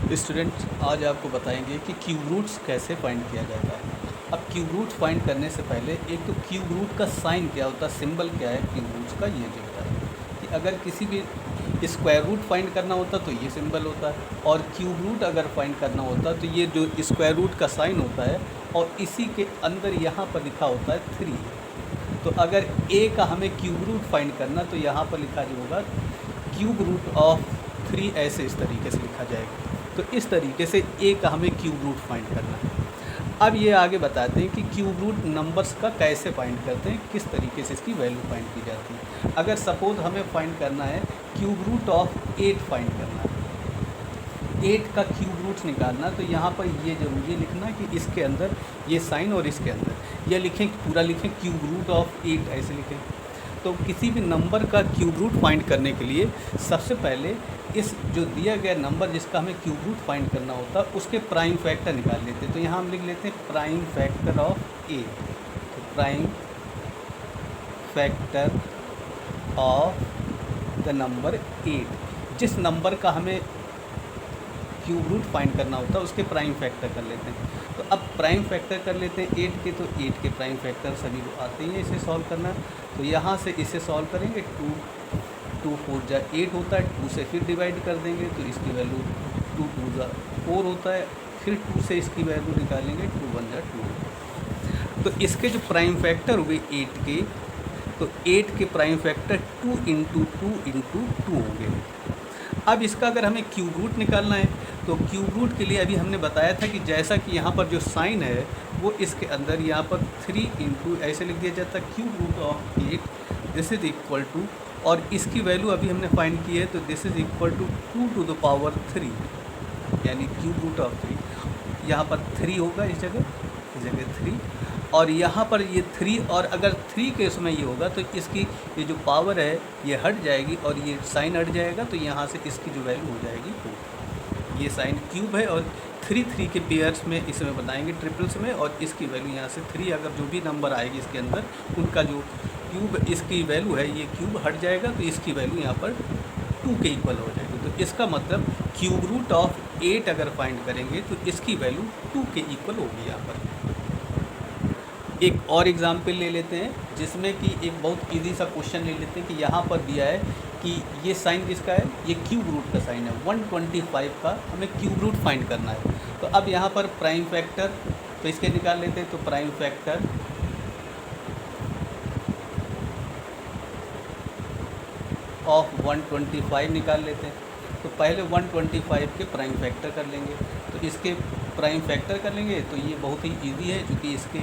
Student आज आपको बताएंगे कि क्यूब रूट्स कैसे फाइंड किया जाता है। अब क्यूब रूट फाइंड करने से पहले एक तो क्यूब रूट का साइन क्या होता है, सिंबल क्या है क्यूब रूट्स का, ये जो होता है कि अगर किसी भी स्क्वायर रूट फाइंड करना होता तो ये सिंबल होता है, और क्यूब रूट अगर फाइंड करना होता तो ये जो स्क्वायर रूट का साइन होता है और इसी के अंदर यहाँ पर लिखा होता है 3। तो अगर ए का हमें क्यूब रूट फाइंड करना तो यहाँ पर लिखा जो होगा क्यूब रूट ऑफ 3, ऐसे इस तरीके से लिखा जाएगा। तो इस तरीके से ए का हमें क्यूब रूट फाइंड करना है। अब ये आगे बताते हैं कि क्यूब रूट नंबर्स का कैसे फाइंड करते हैं, किस तरीके से इसकी वैल्यू फाइंड की जाती है। अगर सपोज हमें फाइंड करना है क्यूब रूट ऑफ 8 फाइंड करना है, 8 का क्यूब रूट निकालना, तो यहाँ पर ये जरूरी लिखना कि इसके अंदर ये साइन और इसके अंदर ये लिखें, पूरा लिखें क्यूब रूट ऑफ 8 ऐसे लिखें। तो किसी भी नंबर का क्यूब रूट फाइंड करने के लिए सबसे पहले इस जो दिया गया नंबर जिसका हमें क्यूब रूट फाइंड करना होता है उसके प्राइम फैक्टर निकाल लेते हैं। तो यहाँ हम लिख लेते हैं प्राइम फैक्टर ऑफ ए। तो prime factor of the number 8, जिस नंबर का हमें क्यूब रूट फाइंड करना होता है उसके प्राइम फैक्टर कर लेते हैं। तो अब प्राइम फैक्टर कर लेते हैं 8 के, तो 8 के प्राइम फैक्टर सभी को आते ही हैं इसे सॉल्व करना। तो यहाँ से इसे सॉल्व करेंगे, 2 4 जा 8 होता है, 2 से फिर डिवाइड कर देंगे तो इसकी वैल्यू 2 2 जा 4 होता है, फिर 2 से इसकी वैल्यू निकालेंगे, 2 1 जा 2। तो इसके जो प्राइम फैक्टर हुए 8 के, तो 8 के प्राइम फैक्टर 2 इंटू 2 इंटू 2 होंगे। अब इसका अगर हमें क्यूब रूट निकालना है तो क्यूब रूट के लिए अभी हमने बताया था कि जैसा कि यहाँ पर जो साइन है वो इसके अंदर यहाँ पर 3 इंटू ऐसे लिख दिया जाता है cube root of 8, this is equal to, और इसकी वैल्यू अभी हमने फाइंड की है तो this is equal to 2 to the power 3, यानी क्यूब रूट ऑफ 3। यहाँ पर 3 होगा इस जगह 3, और यहाँ पर ये 3, और अगर 3 के उसमें ये होगा तो इसकी ये जो पावर है ये हट जाएगी और ये साइन हट जाएगा, तो यहाँ से इसकी जो वैल्यू हो जाएगी 2। ये साइन क्यूब है और 3 3 के पेयर्स में इसमें बताएंगे ट्रिपल्स में, और इसकी वैल्यू यहाँ से 3, अगर जो भी नंबर आएगी इसके अंदर उनका जो क्यूब इसकी वैल्यू है ये क्यूब हट जाएगा तो इसकी वैल्यू यहाँ पर 2 के इक्वल हो जाएगी। तो इसका मतलब क्यूब रूट ऑफ 8 अगर फाइंड करेंगे तो इसकी वैल्यू 2 के इक्वल होगी। यहाँ पर एक और एग्जाम्पल ले लेते हैं जिसमें कि एक बहुत इजी सा क्वेश्चन ले लेते हैं कि यहाँ पर दिया है कि ये साइन किसका है, ये क्यूब रूट का साइन है, 125 का हमें क्यूब रूट फाइंड करना है। तो अब यहाँ पर प्राइम फैक्टर तो इसके निकाल लेते हैं, तो प्राइम फैक्टर ऑफ 125 निकाल लेते हैं। तो पहले 125 के प्राइम फैक्टर कर लेंगे, तो इसके प्राइम फैक्टर कर लेंगे तो ये बहुत ही इजी है क्योंकि इसके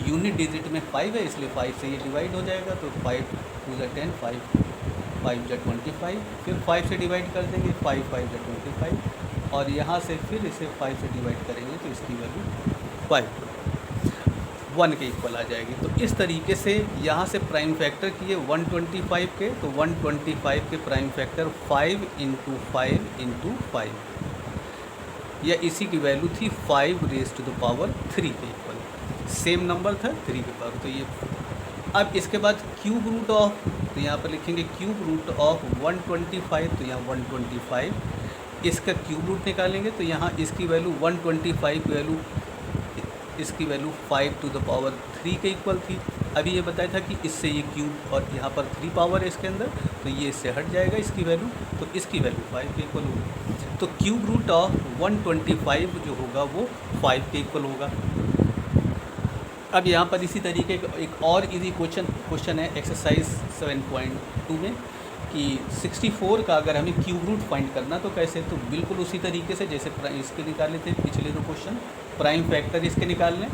यूनिट डिजिट में 5 है, इसलिए 5 से ये डिवाइड हो जाएगा। तो 5 2 जा 10, 5 जा 25, फिर 5 से डिवाइड कर देंगे, 5 5 जा 25, और यहाँ से फिर इसे 5 से डिवाइड करेंगे तो इसकी वैल्यू 1 के इक्वल आ जाएगी। तो इस तरीके से यहाँ से प्राइम फैक्टर किए 125 के, तो 125 के प्राइम फैक्टर 5 इंटू 5 इंटू 5, या इसी की वैल्यू थी 5 रेज़ टू द पावर 3 के इक्वल, सेम नंबर था 3 के पावर। तो ये अब इसके बाद क्यूब रूट ऑफ, तो यहाँ पर लिखेंगे क्यूब रूट ऑफ 125, तो यहाँ 125 इसका क्यूब रूट निकालेंगे, तो यहाँ इसकी वैल्यू 125 की वैल्यू इसकी वैल्यू 5 टू द पावर 3 के इक्वल थी। अभी ये बताया था कि इससे ये क्यूब और यहाँ पर 3 पावर है इसके अंदर, तो ये इससे हट जाएगा इसकी वैल्यू, तो इसकी वैल्यू 5 के इक्वल होगी। तो क्यूब रूट ऑफ 125 जो होगा वो 5 के इक्वल होगा। अब यहाँ पर इसी तरीके का एक और इजी क्वेश्चन है एक्सरसाइज 7.2 में कि 64 का अगर हमें क्यूब रूट फाइंड करना तो कैसे, तो बिल्कुल उसी तरीके से जैसे इसके निकाले थे पिछले दो क्वेश्चन, प्राइम फैक्टर इसके निकाल लें।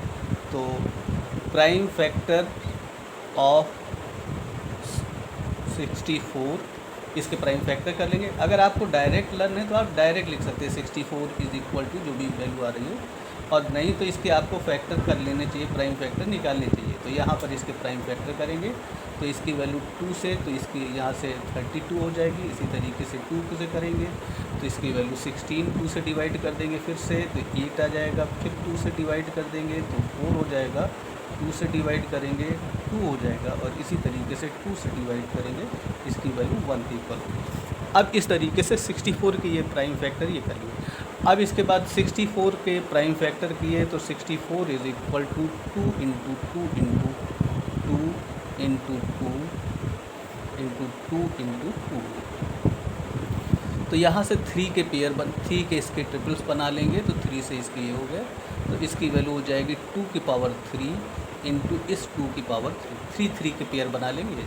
तो प्राइम फैक्टर ऑफ 64 इसके प्राइम फैक्टर कर लेंगे। अगर आपको डायरेक्ट लर्न है तो आप डायरेक्ट लिख सकते हैं 64 इज इक्वल टू जो भी वैल्यू आ रही है, और नहीं तो इसके आपको फैक्टर कर लेने चाहिए, प्राइम फैक्टर निकालने चाहिए। तो यहाँ पर इसके प्राइम फैक्टर करेंगे तो इसकी वैल्यू 2 से, तो इसकी यहाँ से 32 हो जाएगी। इसी तरीके से 2 से करेंगे तो इसकी वैल्यू 16, 2 से डिवाइड कर देंगे फिर से तो 8 आ जाएगा, फिर 2 से डिवाइड कर देंगे तो 4 हो जाएगा, 2 से डिवाइड करेंगे 2 हो जाएगा, और इसी तरीके से 2 से डिवाइड करेंगे इसकी वैल्यू 1 के इक्वल होगी। अब इस तरीके से 64 की ये प्राइम फैक्टर ये करेंगे। अब इसके बाद 64 के प्राइम फैक्टर किए तो 64 is equal to 2 into 2 into 2 into 2 into 2 into 2। तो यहाँ से 3 के पेयर 3 के इसके ट्रिपल्स बना लेंगे तो 3 से इसके ये हो गया, तो इसकी वैल्यू हो जाएगी 2 की पावर 3 इंटू इस 2 की पावर 3 3 के पेयर बना लेंगे।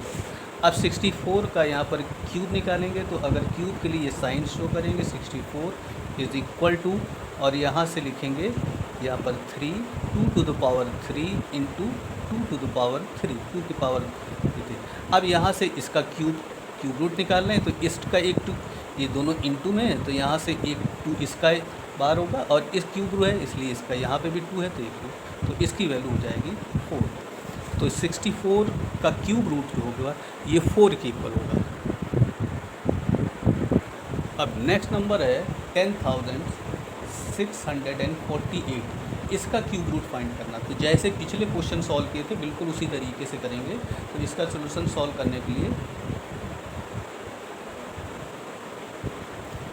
अब 64 का यहाँ पर क्यूब निकालेंगे, तो अगर क्यूब के लिए ये साइन शो करेंगे 64 इज इक्वल टू, और यहाँ से लिखेंगे यहाँ पर 3 2 to the power 3 into 2 to the power 3 2 की पावर 3। अब यहाँ से इसका क्यूब रूट निकाल लें, तो इसका एक 2 ये दोनों इंटू में है, तो यहाँ से एक 2 इसका बार होगा और इस क्यूब रू है इसलिए इसका यहाँ पे भी 2 है तो एक 2, तो इसकी वैल्यू हो जाएगी 4। तो 64 का क्यूब रूट जो होगा ये 4 के इक्वल होगा। अब नेक्स्ट नंबर है 10,648, इसका क्यूब रूट फाइंड करना। तो जैसे पिछले क्वेश्चन सॉल्व किए थे बिल्कुल उसी तरीके से करेंगे। तो इसका सोल्यूशन सॉल्व करने के लिए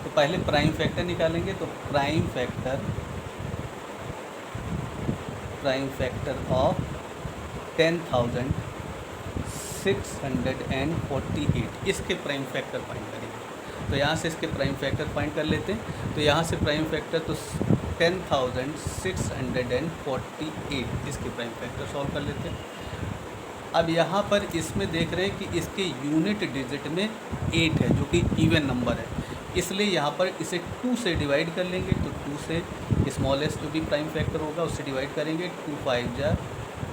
तो पहले प्राइम फैक्टर निकालेंगे, तो प्राइम फैक्टर ऑफ 10,648 इसके प्राइम फैक्टर फाइंड करेंगे। तो यहाँ से इसके प्राइम फैक्टर फाइंड कर लेते हैं। तो यहाँ से प्राइम फैक्टर तो 10,648 इसके प्राइम फैक्टर सॉल्व कर लेते हैं। अब यहाँ पर इसमें देख रहे हैं कि इसके यूनिट डिजिट में 8 है जो कि इवन नंबर है, इसलिए यहाँ पर इसे 2 से डिवाइड कर लेंगे। तो 2 से स्मॉलेस्ट जो भी प्राइम फैक्टर होगा उससे डिवाइड करेंगे। 2 5 जा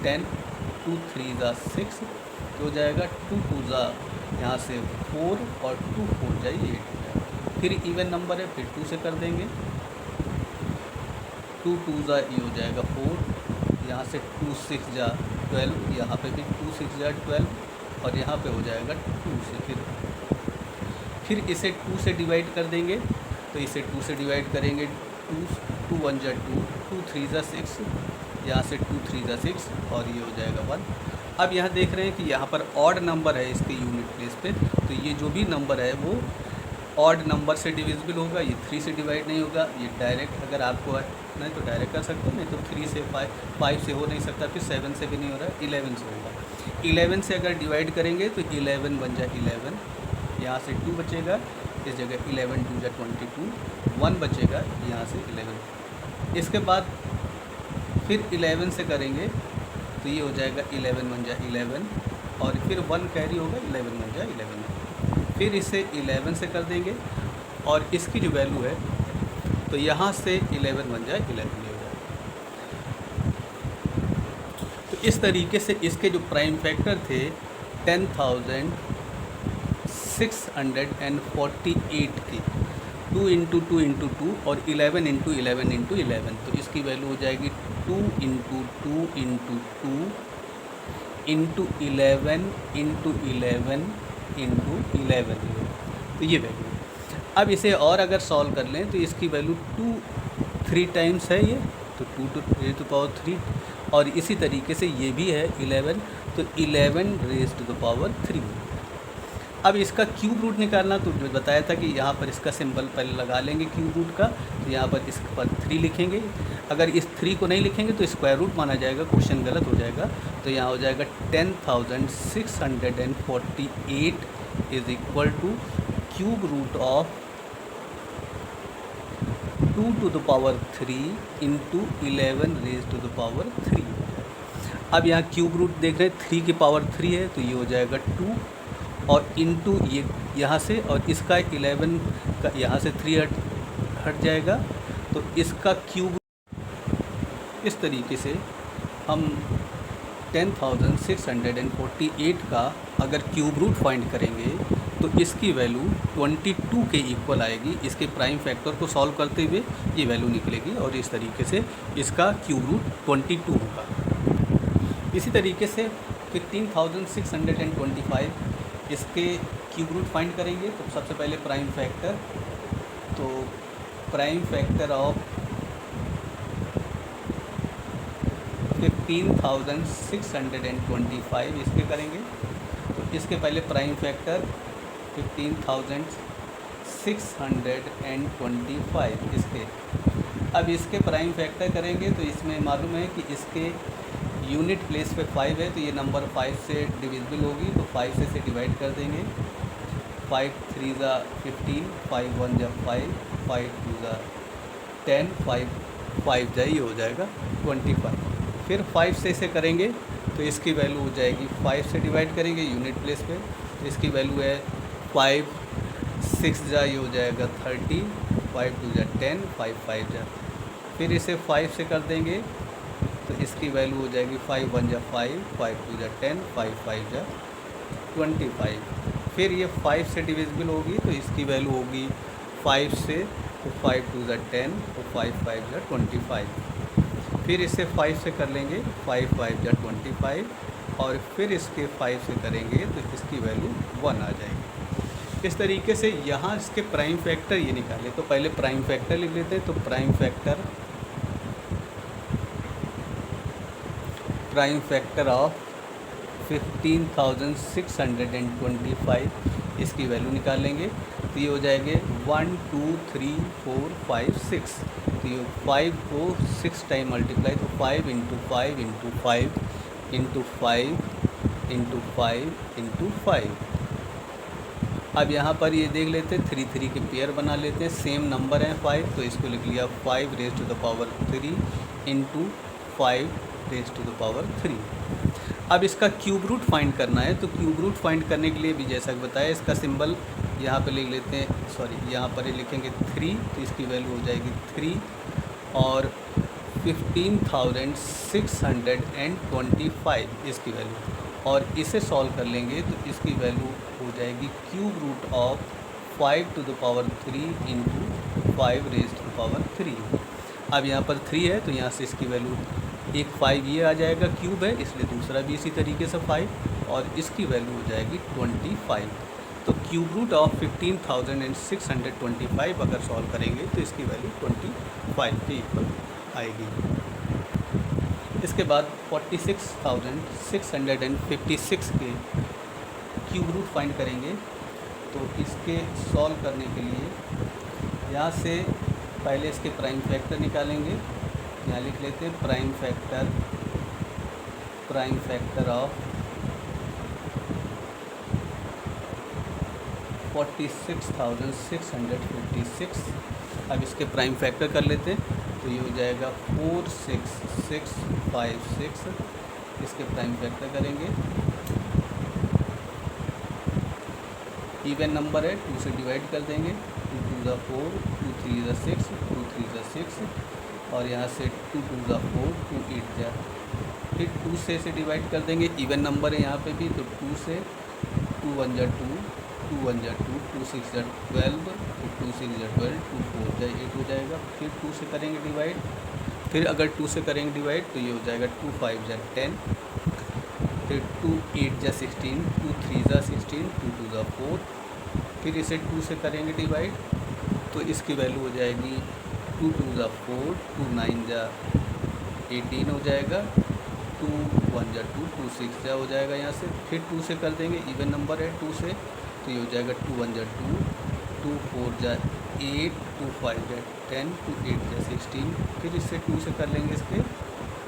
10, 2 3 जा 6, तो हो जाएगा 2 2 जा यहाँ से 4 और 2 4 जा 8। फिर इवन नंबर है, फिर 2 से कर देंगे। 2 2 जा ये हो जाएगा 4, यहाँ से 2 6 जा 12, यहाँ पे भी 2 6 जा 12 और यहाँ पे हो जाएगा 2 से। फिर इसे 2 से डिवाइड कर देंगे, तो इसे 2 से डिवाइड करेंगे। 2 1 जा 2, 2 3 जा 6, यहाँ से 2 3 जा 6 और ये हो जाएगा 1। अब यहाँ देख रहे हैं कि यहाँ पर ऑड नंबर है इसके यूनिट प्लेस पे, तो ये जो भी नंबर है वो ऑड नंबर से डिविजिबल होगा, ये 3 से डिवाइड नहीं होगा। ये डायरेक्ट अगर आपको नहीं तो डायरेक्ट कर सकते हो, नहीं तो 3 से 5 से हो नहीं सकता, फिर 7 से भी नहीं हो रहा, 11 से होगा। 11 से अगर डिवाइड करेंगे तो 11 बन जाए 11, यहाँ से 2 बचेगा, इस जगह 11 2 जा 22, 1 बचेगा यहाँ से 11। इसके बाद फिर 11 से करेंगे तो ये हो जाएगा 11 बन जा 11 और फिर 1 कैरी होगा, 11 बन जा 11। फिर इसे 11 से कर देंगे और इसकी जो वैल्यू है तो यहाँ से 11 बन जाए 11 हो जाए। तो इस तरीके से इसके जो प्राइम फैक्टर थे 10,648 के 2 इंटू 2 इंटू 2 और 11 इंटू 11 इंटू 11, तो इसकी वैल्यू हो जाएगी 2 into 2 into 2 into 11 into 11 into 11, तो ये वैल्यू। अब इसे और अगर सॉल्व कर लें तो इसकी वैल्यू 2 3 टाइम्स है ये, तो 2 रेज़ टू पावर 3 और इसी तरीके से ये भी है 11, तो 11 रेज़ टू द पावर 3। अब इसका क्यूब रूट निकालना, तो जो बताया था कि यहाँ पर इसका सिंबल पहले लगा लेंगे क्यूब रूट का, तो यहाँ पर इस पर 3 लिखेंगे। अगर इस 3 को नहीं लिखेंगे तो स्क्वायर रूट माना जाएगा, क्वेश्चन गलत हो जाएगा। तो यहाँ हो जाएगा 10,648 is equal to cube root of 2 to the power 3 into 11 raise to the power 3। अब यहाँ क्यूब रूट देख रहे हैं 3 की पावर 3 है, तो ये हो जाएगा 2 और इंटू ये यहाँ से, और इसका 11 का यहाँ से 3 हट जाएगा, तो इसका क्यूब इस तरीके से हम 10,648 का अगर क्यूब रूट फाइंड करेंगे तो इसकी वैल्यू 22 के इक्वल आएगी। इसके प्राइम फैक्टर को सॉल्व करते हुए ये वैल्यू निकलेगी और इस तरीके से इसका क्यूब रूट 22 होगा। इसी तरीके से 15,625 इसके क्यूब रूट फाइंड करेंगे। तो सबसे पहले प्राइम फैक्टर, तो प्राइम फैक्टर ऑफ 15,625 इसके करेंगे। तो इसके पहले प्राइम फैक्टर 15,625 625 इसके। अब इसके प्राइम फैक्टर करेंगे तो इसमें मालूम है कि इसके यूनिट प्लेस पे 5 है तो ये नंबर 5 से डिविजिबल होगी, तो 5 से डिवाइड कर देंगे। 5 3 ज़ा 15, 5 1 ज़ा 5, 5 2 ज़ा 10, 5 जा ये हो जाएगा 25। फिर 5 से इसे करेंगे तो इसकी वैल्यू हो जाएगी, 5 से डिवाइड करेंगे यूनिट प्लेस पे तो इसकी वैल्यू है 5 6 जा ये हो जाएगा 30, 5 2 जा 10, 5 5 जा। फिर इसे 5 से कर देंगे तो इसकी वैल्यू हो जाएगी 5 1 जा 5, 5 2 जा 10, 5 5 जा 25। फिर ये 5 से डिविजिबल होगी तो इसकी वैल्यू होगी 5 से, तो 5 2 जा 10, तो 5 5 जा 25। फिर इसे 5 से कर लेंगे, 5 5 जा 25, और फिर इसके 5 से करेंगे तो इसकी वैल्यू 1 आ जाएगी। इस तरीके से यहाँ इसके प्राइम फैक्टर ये निकाले। तो पहले प्राइम फैक्टर लिख लेते हैं। तो प्राइम फैक्टर ऑफ 15,625 इसकी वैल्यू निकालेंगे तो ये हो जाएंगे 1 2 3 4 5 6। तो ये 5 को 6 टाइम मल्टीप्लाई, तो 5 into 5 into 5 into 5 into 5 into 5। अब यहाँ पर ये देख लेते हैं 3 3 के पेयर बना लेते हैं। सेम नंबर है 5 तो इसको लिख लिया 5 raise to the power 3 into 5 raise to the power 3। अब इसका क्यूब रूट फाइंड करना है। तो क्यूब रूट फाइंड करने के लिए भी जैसा कि बताया इसका सिंबल यहाँ पे लिख लेते हैं, सॉरी यहाँ पर लिखेंगे 3 तो इसकी वैल्यू हो जाएगी 3 और 15,625 इसकी वैल्यू, और इसे सॉल्व कर लेंगे तो इसकी वैल्यू हो जाएगी cube root of 5 to the power 3 into 5 raise to the power 3। अब यहाँ पर 3 है तो यहाँ से इसकी वैल्यू एक 5 ये आ जाएगा, क्यूब है इसलिए दूसरा भी इसी तरीके से 5, और इसकी वैल्यू हो जाएगी 25। तो क्यूब रूट ऑफ 15,625 अगर सॉल्व करेंगे तो इसकी वैल्यू 25 के इक्वल आएगी। इसके बाद 46,656 के क्यूब रूट फाइंड करेंगे। तो इसके सॉल्व करने के लिए यहाँ से पहले इसके प्राइम फैक्टर निकालेंगे। यहाँ लिख लेते हैं प्राइम फैक्टर ऑफ 46,656। अब इसके प्राइम फैक्टर कर लेते हैं तो ये हो जाएगा 46656। इसके प्राइम फैक्टर करेंगे, इवन नंबर है 2 से डिवाइड कर देंगे, 2 2 ज़ा 4, 2 3 ज़ा 6, 2 3 ज़ा 6, और यहाँ से 2 2 ज़ा 4, 2 8 ज़ा। फिर 2 से डिवाइड कर देंगे, इवन नंबर है यहाँ पे भी, तो 2 से 2 1 ज़ा 2, 2 1 ज़ा 2, 2 6 ज़ा 12, 2 6 ज़ा 12, 2 4 ज़ा 8 हो जाएगा। फिर 2 से करेंगे डिवाइड, फिर अगर 2 से करेंगे डिवाइड तो ये हो जाएगा 2 5 ज़ा 10, फिर 2 8 ज़ा 16, 2 3 ज़ा 16, 2 2 ज़ा 4। फिर इसे 2 से करेंगे डिवाइड तो इसकी वैल्यू हो जाएगी 2 2 ज़ा 4, 2 9 ज़ा 18 हो जाएगा, 2 1 ज़ा 2, 2 6 ज़ा हो जाएगा यहाँ से। फिर 2 से कर देंगे, इवन नंबर है 2 से, तो ये हो जाएगा 2 1 ज़ा 2, 2 4 ज़ा 8, 2 5 ज़ा 10, 2 8 ज़ा 16। फिर इससे 2 से कर लेंगे इसके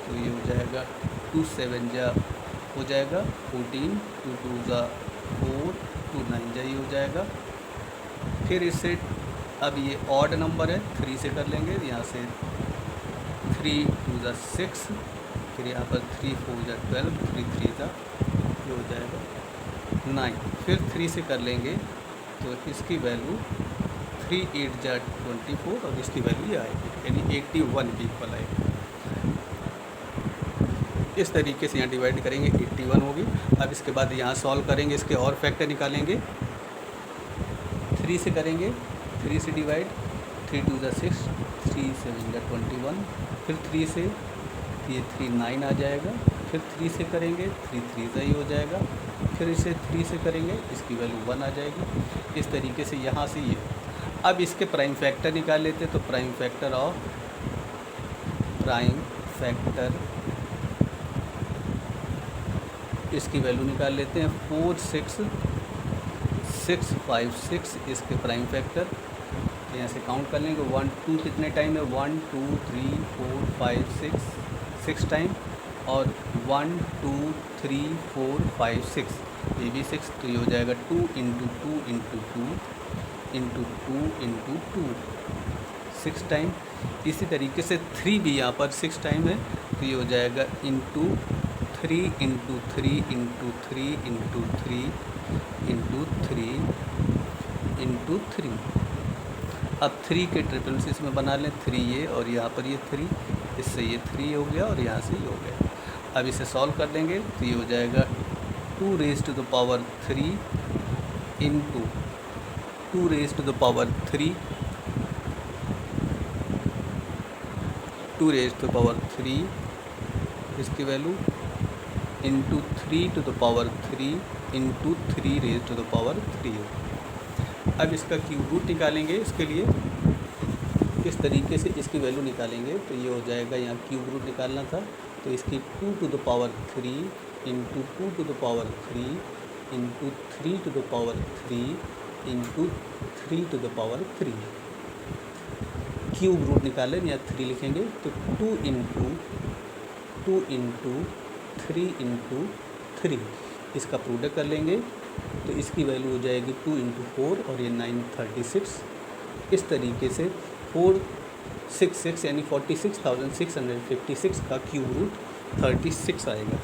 तो ये हो जाएगा 2 7 ज़ा हो जाएगा 14, 2 2 ज़ा 4, 2 9 ज़ा ये हो जाएगा। फिर इससे अब ये ऑड नंबर है 3 से कर लेंगे, यहाँ से 3 2 ज़ा 6, फिर यहाँ पर 3 4 ज़ा 12, 3 3 ज़ा ये हो जाएगा 9। फिर 3 से कर लेंगे तो इसकी वैल्यू 3 8 ज़ा 24, और इसकी वैल्यू ये आएगी यानी 81 की इक्वल आएगी। इस तरीके से यहाँ डिवाइड करेंगे 81 होगी। अब इसके बाद यहाँ सॉल्व करेंगे, इसके और फैक्टर निकालेंगे। 3 से करेंगे, 3 से डिवाइड, 3 2 ज़ा 6, 3 7 ज़ा 21। फिर 3 से ये 3 9 आ जाएगा। फिर 3 से करेंगे, 3 3 ज़ा ये हो जाएगा। फिर इसे 3 से करेंगे, इसकी वैल्यू 1 आ जाएगी। इस तरीके से यहाँ से ये। अब इसके प्राइम फैक्टर निकाल लेते हैं। तो प्राइम फैक्टर इसकी वैल्यू निकाल लेते हैं 4666 656 इसके प्राइम फैक्टर, तो यहाँ से काउंट कर लेंगे 1 2 कितने टाइम है, 1 2 3 4 5 6 टाइम, और 1 2 3 4 5 6, ये भी 6, तो ये हो जाएगा 2 into 2 into 2 into 2 into 2 6 time. इसी तरीके से 3 भी यहाँ पर 6 टाइम है, तो ये हो जाएगा into 3 into 3 into 3 into 3 into 3 into 3। अब 3 के ट्रिपल्स इसमें बना लें, 3 ये और यहाँ पर ये 3, इससे ये 3 हो गया और यहाँ से ये हो गया। अब इसे सॉल्व कर देंगे तो ये हो जाएगा 2 raise to the power 3 into 2 raise to the power 3, 2 raise to the power 3 इसकी value into 3 to the power 3 into 3 raise to the power 3। अब इसका क्यूब रूट निकालेंगे, इसके लिए किस तरीके से इसकी वैल्यू निकालेंगे, तो ये हो जाएगा, यहाँ क्यूब रूट निकालना था तो इसकी 2 to the power 3 into 2 to the power 3 into 3 to the power 3 into 3 to the power 3। Cube root निकालें, यहाँ 3 लिखेंगे तो 2 इंटू 3 इंटू 3, इसका प्रोडक्ट कर लेंगे तो इसकी वैल्यू हो जाएगी 2 इंटू 4 और ये 936। इस तरीके से 466 यानी 46,656 का क्यूब रूट 36 आएगा।